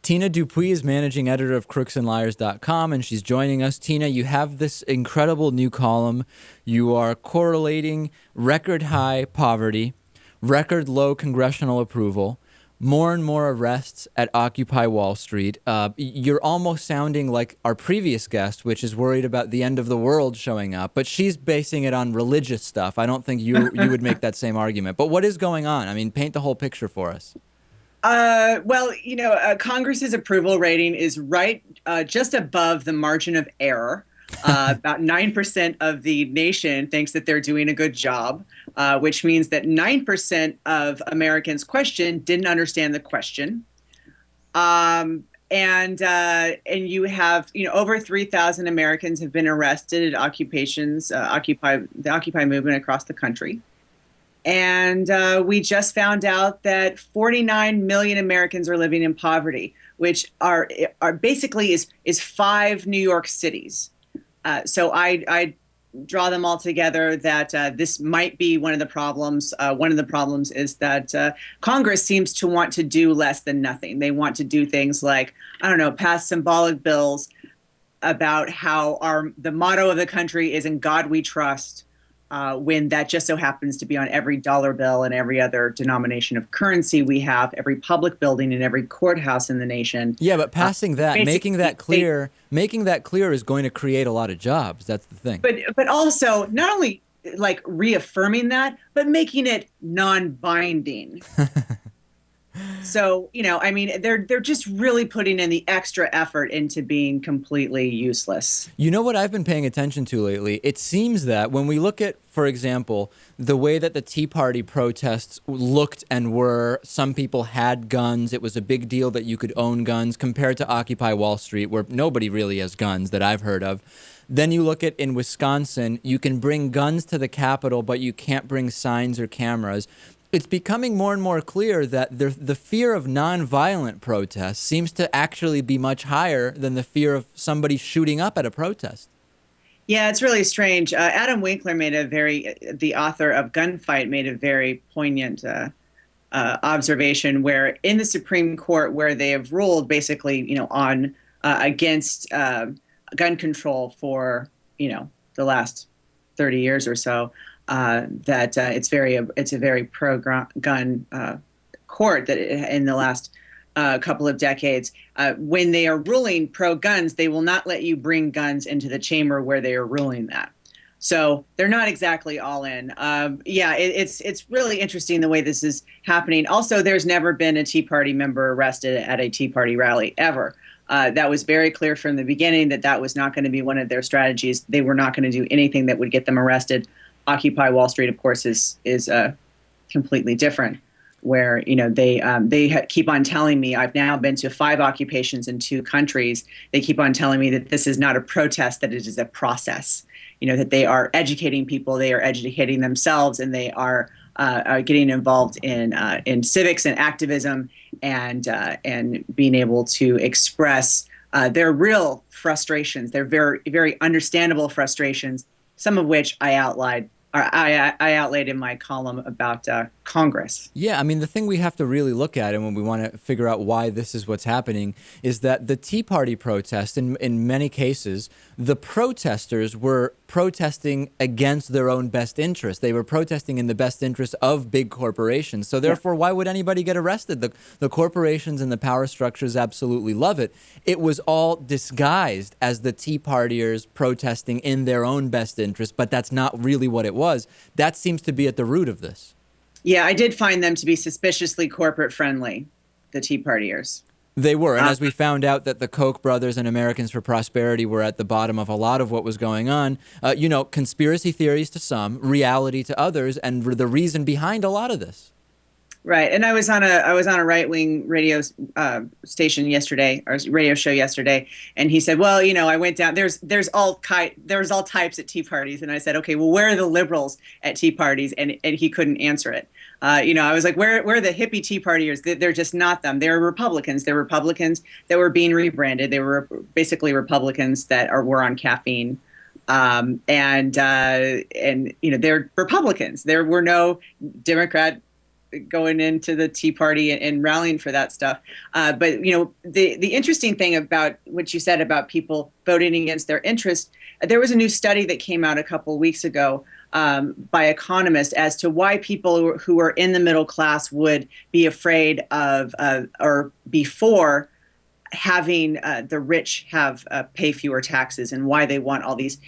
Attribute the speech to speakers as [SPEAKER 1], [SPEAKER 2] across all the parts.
[SPEAKER 1] Tina Dupuy is managing editor of crooksandliars.com, and she's joining us. Tina, you have this incredible new column. You are correlating record high poverty, record low congressional approval, more and more arrests at Occupy Wall Street. You're almost sounding like our previous guest, which is worried about the end of the world showing up, but she's basing it on religious stuff. I don't think you would make that same argument. But what is going on? I mean, paint the whole picture for us.
[SPEAKER 2] Well, Congress's approval rating is right just above the margin of error. About 9% of the nation thinks that they're doing a good job, which means that 9% of Americans questioned didn't understand the question. And you have, over 3,000 Americans have been arrested at the Occupy movement across the country. And we just found out that 49 million Americans are living in poverty, which are basically is 5 New York cities. So I draw them all together that this might be one of the problems. One of the problems is that Congress seems to want to do less than nothing. They want to do things like, pass symbolic bills about how the motto of the country is "In God We Trust," when that just so happens to be on every dollar bill and every other denomination of currency we have, every public building and every courthouse in the nation.
[SPEAKER 1] Yeah, but passing that, making that clear is going to create a lot of jobs. That's the thing.
[SPEAKER 2] But also not only like reaffirming that, but making it non-binding. So, they're just really putting in the extra effort into being completely useless.
[SPEAKER 1] You know what I've been paying attention to lately? It seems that when we look at, for example, the way that the Tea Party protests looked and were, some people had guns. It was a big deal that you could own guns compared to Occupy Wall Street, where nobody really has guns that I've heard of. Then you look at in Wisconsin, you can bring guns to the Capitol, but you can't bring signs or cameras. It's becoming more and more clear that the fear of nonviolent protests seems to actually be much higher than the fear of somebody shooting up at a protest.
[SPEAKER 2] Yeah, it's really strange. Adam Winkler the author of Gunfight, made a very poignant observation where in the Supreme Court, where they have ruled basically, on against gun control for, the last 30 years or so, that it's a very pro-gun court that in the last couple of decades, when they are ruling pro-guns, they will not let you bring guns into the chamber where they are ruling that. So they're not exactly all in. It's really interesting the way this is happening. Also, there's never been a Tea Party member arrested at a Tea Party rally ever. That was very clear from the beginning that was not going to be one of their strategies. They were not going to do anything that would get them arrested. Occupy Wall Street, of course, is completely different, where they keep on telling me, I've now been to 5 occupations in 2 countries. They keep on telling me that this is not a protest, that it is a process. That they are educating people, they are educating themselves, and they are getting involved in civics and activism and being able to express their real frustrations, their very, very understandable frustrations, some of which I outlined in my column about Congress.
[SPEAKER 1] Yeah, I mean, the thing we have to really look at, and when we want to figure out why this is what's happening, is that the Tea Party protest, in many cases, the protesters were protesting against their own best interest. They were protesting in the best interest of big corporations. So therefore, why would anybody get arrested? The corporations and the power structures absolutely love it. It was all disguised as the Tea Partiers protesting in their own best interest, but that's not really what it was. That seems to be at the root of this.
[SPEAKER 2] Yeah, I did find them to be suspiciously corporate friendly, the Tea Partiers.
[SPEAKER 1] They were. And as we found out that the Koch brothers and Americans for Prosperity were at the bottom of a lot of what was going on, conspiracy theories to some, reality to others, and the reason behind a lot of this.
[SPEAKER 2] Right. And I was on a right-wing radio station yesterday, or radio show yesterday, and he said, well, I went down, there's all types at tea parties. And I said, okay, well, where are the liberals at tea parties? And he couldn't answer it. I was like, where are the hippie Tea Partiers? They're just not them. They're Republicans. They're Republicans that were being rebranded. They were basically Republicans that were on caffeine. They're Republicans. There were no Democrat going into the Tea Party and rallying for that stuff. But the interesting thing about what you said about people voting against their interest, there was a new study that came out a couple of weeks ago by economists as to why people who are in the middle class would be afraid of or before having the rich have pay fewer taxes, and why they want all these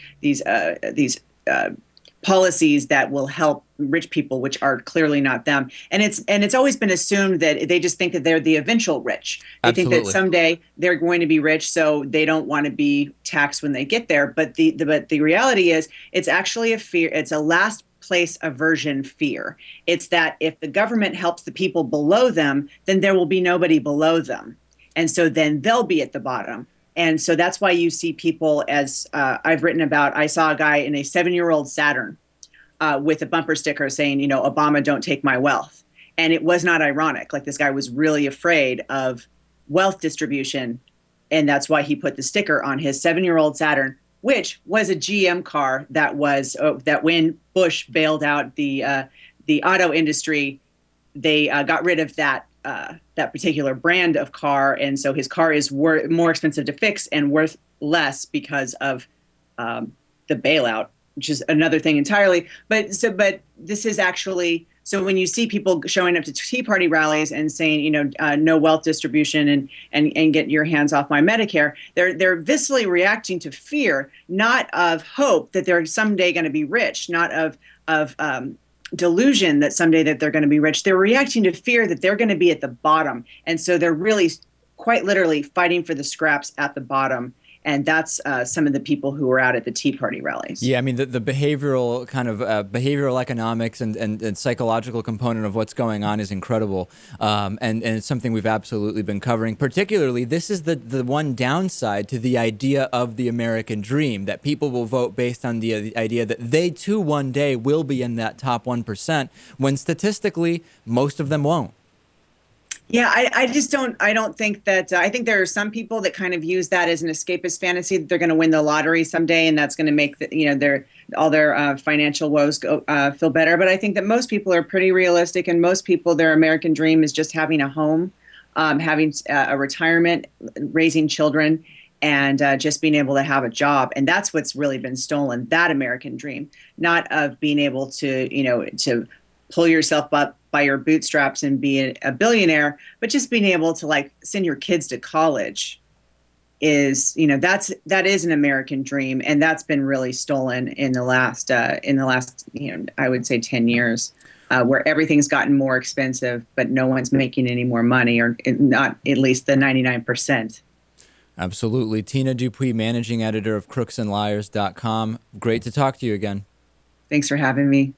[SPEAKER 2] policies that will help rich people, which are clearly not them. And it's always been assumed that they just think that they're the eventual rich. They think that someday they're going to be rich, so they don't want to be taxed when they get there. But the reality is, it's actually a fear. It's a last place aversion fear. It's that if the government helps the people below them, then there will be nobody below them. And so then they'll be at the bottom. And so that's why you see people, as I've written about, I saw a guy in a 7-year-old Saturn with a bumper sticker saying, Obama, don't take my wealth. And it was not ironic. Like, this guy was really afraid of wealth distribution. And that's why he put the sticker on his 7-year-old Saturn, which was a GM car that was that when Bush bailed out the auto industry, they got rid of that particular brand of car, and so his car is more expensive to fix and worth less because of the bailout, which is another thing entirely. But this is actually, so when you see people showing up to Tea Party rallies and saying, no wealth distribution and get your hands off my Medicare, they're viscerally reacting to fear, not of hope that they're someday going to be rich, not of delusion that someday that they're going to be rich. They're reacting to fear that they're going to be at the bottom. And so they're really quite literally fighting for the scraps at the bottom. And that's some of the people who were out at the Tea Party rallies.
[SPEAKER 1] Yeah, I mean, the behavioral kind of behavioral economics and psychological component of what's going on is incredible. And it's something we've absolutely been covering. Particularly, this is the one downside to the idea of the American dream, that people will vote based on the idea that they too one day will be in that top 1%, when statistically most of them won't.
[SPEAKER 2] Yeah, I don't think that, I think there are some people that kind of use that as an escapist fantasy that they're going to win the lottery someday, and that's going to make all their financial woes go feel better. But I think that most people are pretty realistic, and most people, their American dream is just having a home, having a retirement, raising children, and just being able to have a job. And that's what's really been stolen, that American dream, not of being able to, to pull yourself up by your bootstraps and be a billionaire, but just being able to like send your kids to college is, that is an American dream. And that's been really stolen in the last, I would say 10 years, where everything's gotten more expensive, but no one's making any more money, or not at least the 99%.
[SPEAKER 1] Absolutely. Tina Dupuy, managing editor of crooksandliars.com. Great to talk to you again.
[SPEAKER 2] Thanks for having me.